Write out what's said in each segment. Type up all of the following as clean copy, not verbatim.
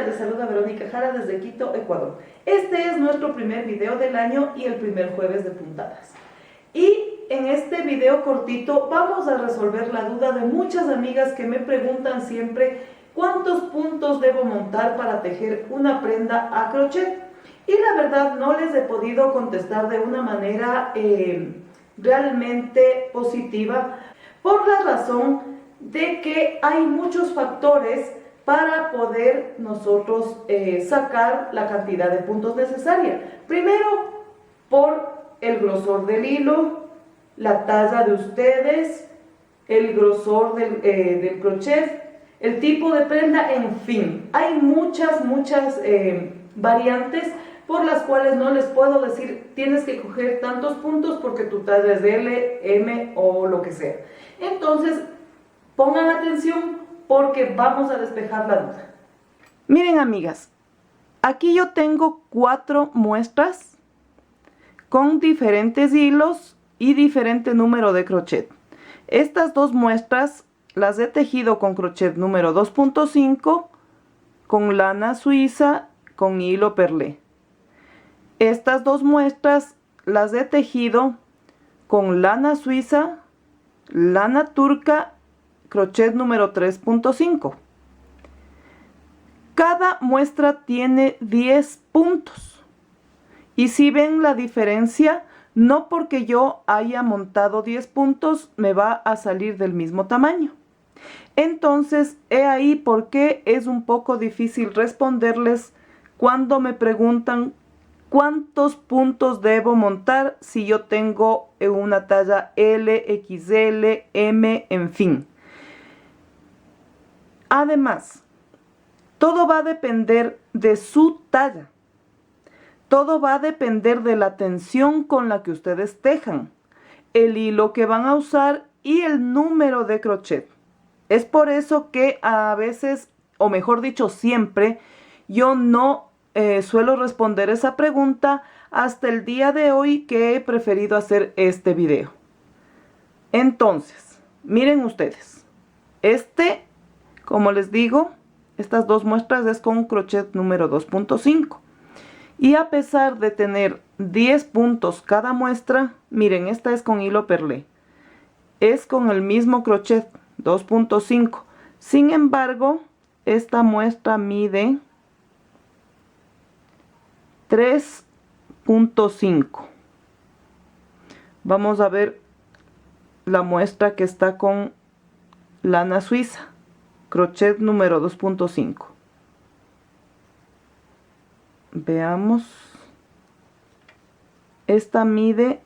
amigas, les saluda Verónica Jara desde Quito, Ecuador. Este es nuestro primer video del año y el primer jueves de puntadas. Y en este video cortito vamos a resolver la duda de muchas amigas que me preguntan siempre ¿cuántos puntos debo montar para tejer una prenda a crochet? Y la verdad no les he podido contestar de una manera realmente positiva por la razón de que hay muchos factores para poder nosotros sacar la cantidad de puntos necesaria. Primero, por el grosor del hilo, la talla de ustedes, el grosor del crochet, el tipo de prenda, en fin. Hay muchas variantes por las cuales no les puedo decir tienes que coger tantos puntos porque tu talla es L, M o lo que sea. Entonces, pongan atención porque vamos a despejar la duda. Miren, amigas, aquí yo tengo 4 muestras con diferentes hilos y diferente número de crochet. Estas 2 muestras las he tejido con crochet número 2.5, con lana suiza, con hilo perlé. Estas 2 muestras las he tejido con lana suiza, lana turca, crochet número 3.5. Cada muestra tiene 10 puntos. Y si ven la diferencia, no porque yo haya montado 10 puntos me va a salir del mismo tamaño. Entonces, he ahí por qué es un poco difícil responderles cuando me preguntan cuántos puntos debo montar si yo tengo una talla L, XL, M, en fin. Además, todo va a depender de su talla. Todo va a depender de la tensión con la que ustedes tejan, el hilo que van a usar y el número de crochet. Es por eso que a veces, o mejor dicho siempre, yo no suelo responder esa pregunta hasta el día de hoy que he preferido hacer este video. Entonces, miren ustedes, como les digo, estas 2 muestras es con crochet número 2.5. Y a pesar de tener 10 puntos cada muestra, miren, esta es con hilo perlé. Es con el mismo crochet 2.5. Sin embargo, esta muestra mide 3.5. Vamos a ver la muestra que está con lana suiza, crochet número 2.5. Veamos. Esta mide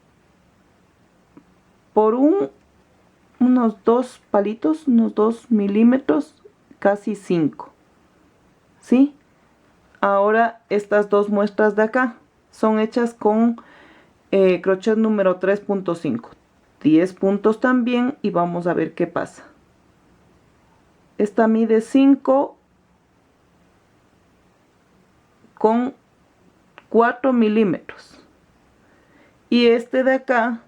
por unos 2 palitos, unos 2 milímetros, casi 5. ¿Sí? Ahora estas 2 muestras de acá son hechas con crochet número 3.5. 10 puntos también y vamos a ver qué pasa. Esta mide 5 con 4 milímetros. Y este de acá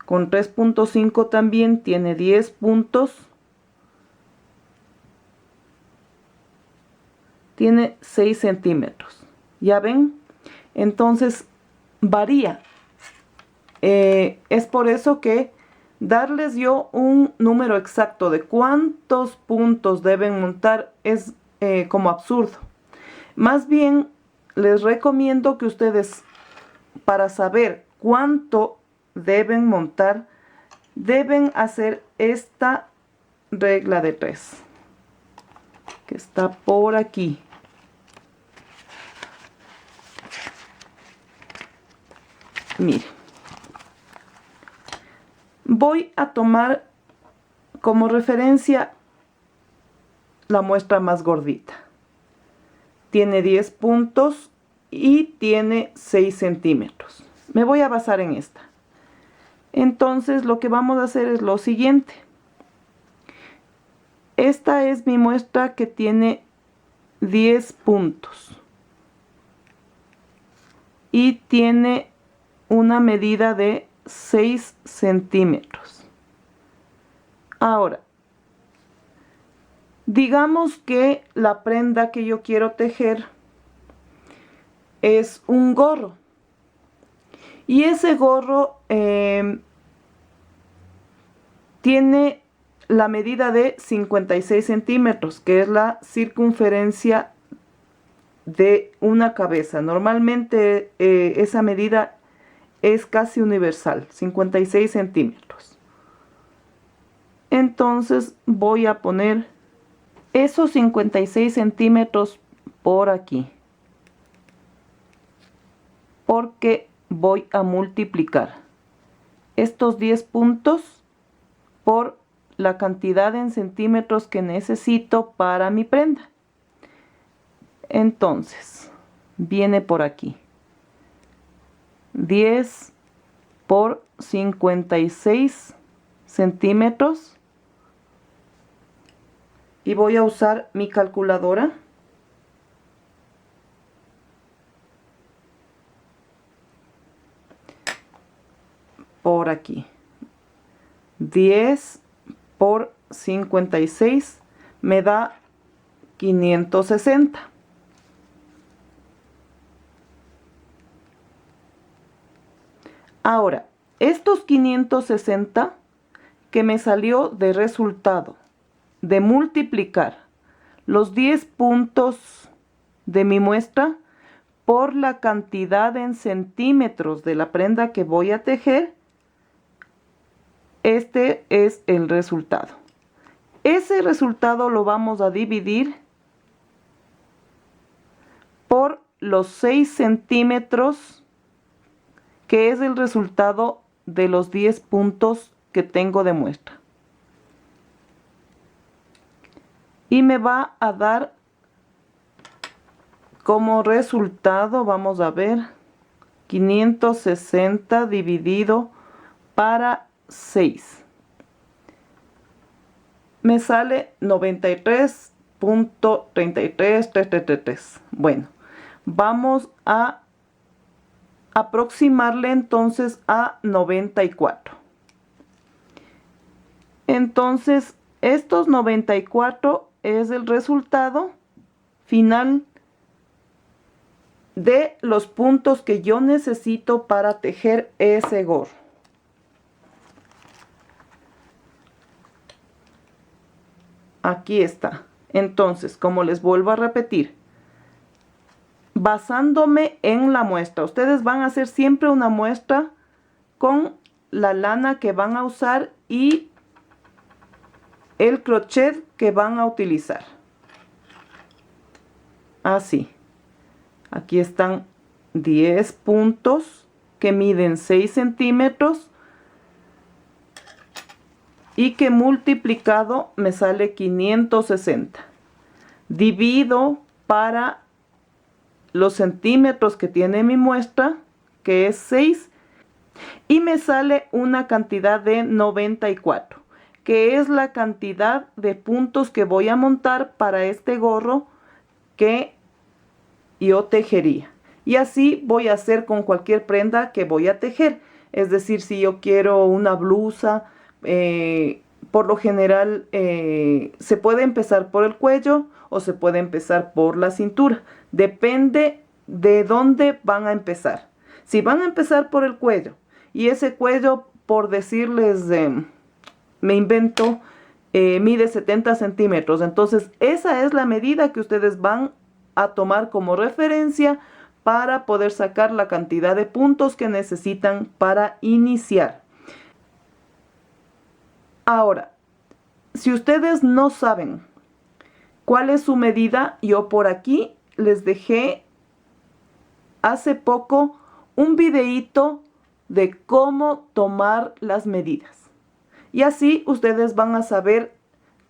con 3.5 también tiene 10 puntos. Tiene 6 centímetros. ¿Ya ven? Entonces varía. Es por eso que darles yo un número exacto de cuántos puntos deben montar es como absurdo. Más bien les recomiendo que ustedes, para saber cuánto deben montar, deben hacer esta regla de 3 que está por aquí. Miren, voy a tomar como referencia la muestra más gordita. Tiene 10 puntos y tiene 6 centímetros. Me voy a basar en esta. Entonces lo que vamos a hacer es lo siguiente. Esta es mi muestra que tiene 10 puntos. Y tiene una medida de 6 centímetros. Ahora, Digamos que la prenda que yo quiero tejer es un gorro. Y ese gorro tiene la medida de 56 centímetros, que es la circunferencia de una cabeza. Normalmente esa medida es casi universal, 56 centímetros. Entonces voy a poner esos 56 centímetros por aquí, porque voy a multiplicar estos 10 puntos por la cantidad en centímetros que necesito para mi prenda. Entonces viene por aquí 10 por 56 centímetros y voy a usar mi calculadora. Por aquí 10 por 56 me da 560. Ahora, estos 560 que me salió de resultado de multiplicar los 10 puntos de mi muestra por la cantidad en centímetros de la prenda que voy a tejer, este es el resultado. Ese resultado lo vamos a dividir por los 6 centímetros, que es el resultado de los 10 puntos que tengo de muestra. Y me va a dar como resultado, vamos a ver, 560 dividido para 6. Me sale 93.33333. Bueno, vamos a aproximarle entonces a 94. Entonces, estos 94 es el resultado final de los puntos que yo necesito para tejer ese gorro. Aquí está. Entonces, como les vuelvo a repetir, basándome en la muestra, ustedes van a hacer siempre una muestra con la lana que van a usar y el crochet que van a utilizar. Así. Aquí están 10 puntos que miden 6 centímetros y que multiplicado me sale 560. Divido para los centímetros que tiene mi muestra, que es 6, y me sale una cantidad de 94, que es la cantidad de puntos que voy a montar para este gorro que yo tejería. Y así voy a hacer con cualquier prenda que voy a tejer. Es decir, si yo quiero una blusa, por lo general se puede empezar por el cuello o se puede empezar por la cintura. Depende de dónde van a empezar. Si van a empezar por el cuello y ese cuello, por decirles, me invento, mide 70 centímetros. Entonces esa es la medida que ustedes van a tomar como referencia para poder sacar la cantidad de puntos que necesitan para iniciar. Ahora, si ustedes no saben cuál es su medida, yo por aquí les dejé hace poco un videíto de cómo tomar las medidas. Y así ustedes van a saber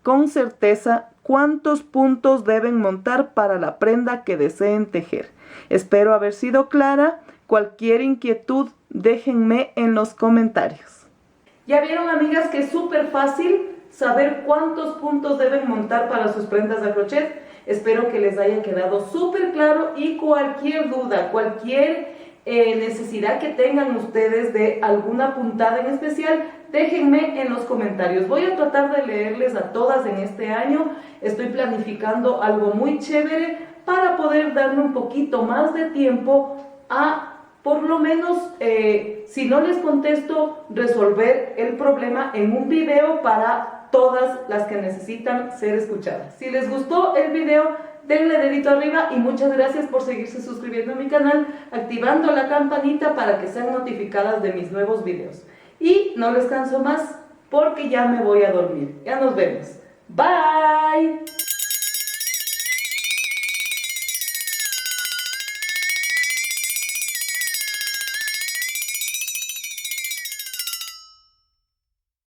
con certeza cuántos puntos deben montar para la prenda que deseen tejer. Espero haber sido clara. Cualquier inquietud, déjenme en los comentarios. ¿Ya vieron, amigas, que es súper fácil saber cuántos puntos deben montar para sus prendas de crochet? Espero que les haya quedado súper claro y cualquier duda, cualquier necesidad que tengan ustedes de alguna puntada en especial, déjenme en los comentarios. Voy a tratar de leerles a todas en este año. Estoy planificando algo muy chévere para poder darme un poquito más de tiempo a, por lo menos, si no les contesto, resolver el problema en un video para todas las que necesitan ser escuchadas. Si les gustó el video, denle dedito arriba y muchas gracias por seguirse suscribiendo a mi canal, activando la campanita para que sean notificadas de mis nuevos videos. Y no les canso más porque ya me voy a dormir. Ya nos vemos. Bye.